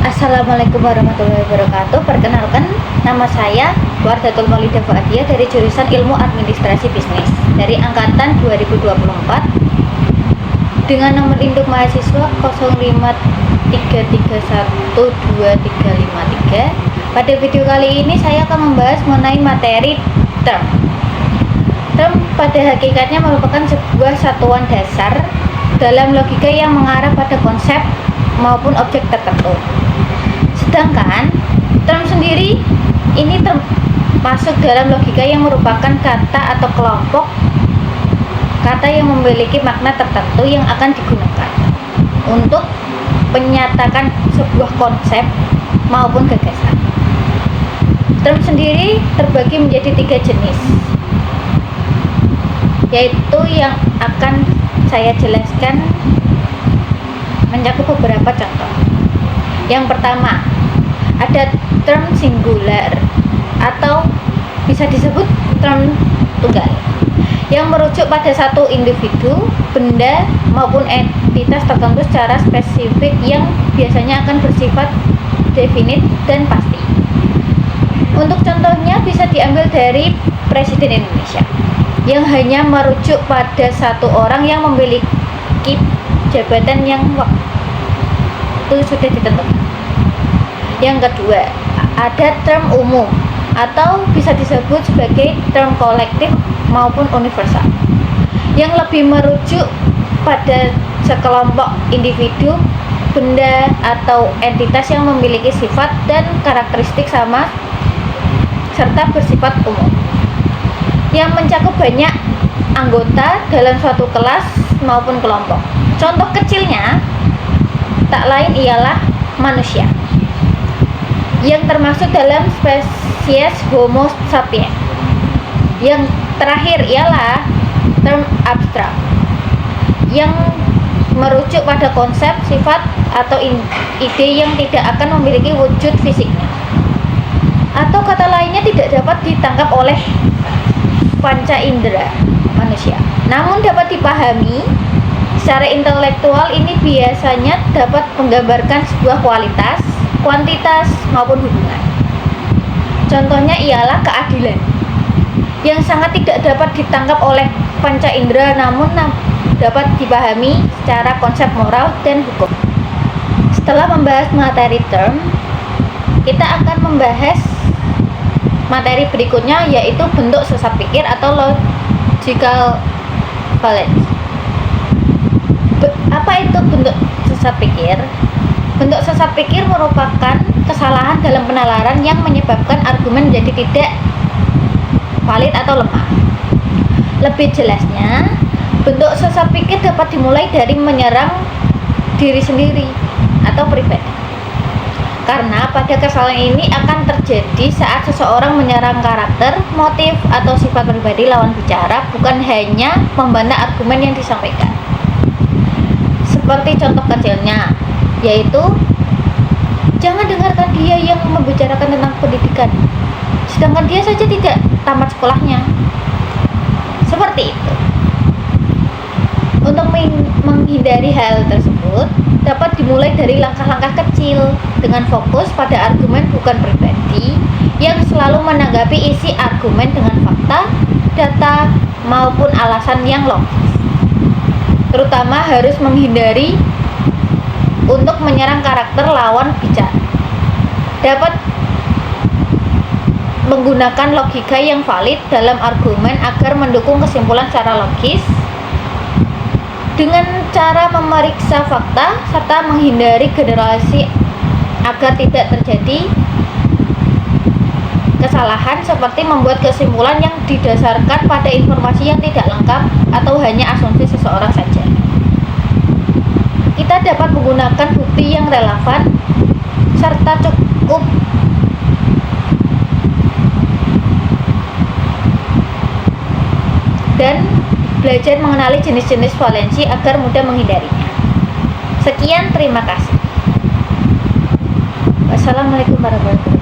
Assalamualaikum warahmatullahi wabarakatuh. Perkenalkan, nama saya Wardatul Maulida Fuadiyah dari jurusan Ilmu Administrasi Bisnis dari angkatan 2024 dengan nomor induk mahasiswa 0533123353. Pada video kali ini saya akan membahas mengenai materi term. Term pada hakikatnya merupakan sebuah satuan dasar dalam logika yang mengarah pada konsep maupun objek tertentu. Sedangkan term sendiri ini termasuk dalam logika yang merupakan kata atau kelompok kata yang memiliki makna tertentu yang akan digunakan untuk menyatakan sebuah konsep maupun gagasan. Term sendiri terbagi menjadi 3 jenis, yaitu yang akan saya jelaskan mencakup beberapa contoh. Yang pertama, ada term singular atau bisa disebut term tunggal yang merujuk pada satu individu, benda maupun entitas tertentu secara spesifik yang biasanya akan bersifat definit dan pasti. Untuk contohnya bisa diambil dari Presiden Indonesia yang hanya merujuk pada satu orang yang memiliki jabatan yang waktu sudah ditentukan. Yang kedua, ada term umum atau bisa disebut sebagai term kolektif maupun universal yang lebih merujuk pada sekelompok individu, benda atau entitas yang memiliki sifat dan karakteristik sama serta bersifat umum yang mencakup banyak anggota dalam suatu kelas maupun kelompok. Contoh kecilnya tak lain ialah manusia yang termasuk dalam spesies Homo sapiens. Yang terakhir ialah term abstrak yang merujuk pada konsep, sifat, atau ide yang tidak akan memiliki wujud fisiknya atau kata lainnya tidak dapat ditangkap oleh panca indera manusia, namun dapat dipahami secara intelektual. Ini biasanya dapat menggambarkan sebuah kualitas, kuantitas maupun hubungan. Contohnya ialah keadilan yang sangat tidak dapat ditangkap oleh panca indera namun dapat dipahami secara konsep moral dan hukum. Setelah membahas materi term, kita akan membahas materi berikutnya, yaitu bentuk sesat pikir atau logical fallacy. Apa itu bentuk sesat pikir? Bentuk sesat pikir merupakan kesalahan dalam penalaran yang menyebabkan argumen menjadi tidak valid atau lemah. Lebih jelasnya, bentuk sesat pikir dapat dimulai dari menyerang diri sendiri atau pribadi. Karena pada kesalahan ini akan terjadi saat seseorang menyerang karakter, motif, atau sifat pribadi lawan bicara, bukan hanya membantah argumen yang disampaikan. Seperti contoh kecilnya, yaitu jangan dengarkan dia yang membicarakan tentang pendidikan, sedangkan dia saja tidak tamat sekolahnya. Seperti itu. Untuk menghindari hal tersebut, dapat dimulai dari langkah-langkah kecil dengan fokus pada argumen bukan pribadi yang selalu menanggapi isi argumen dengan fakta, data, maupun alasan yang logis. Terutama harus menghindari untuk menyerang karakter lawan bicara. Dapat menggunakan logika yang valid dalam argumen agar mendukung kesimpulan secara logis dengan cara memeriksa fakta serta menghindari generalisasi agar tidak terjadi kesalahan seperti membuat kesimpulan yang didasarkan pada informasi yang tidak lengkap atau hanya asumsi seseorang saja. Kita dapat menggunakan bukti yang relevan serta cukup dan belajar mengenali jenis-jenis valensi agar mudah menghindarinya. Sekian, terima kasih. Wassalamualaikum warahmatullahi wabarakatuh.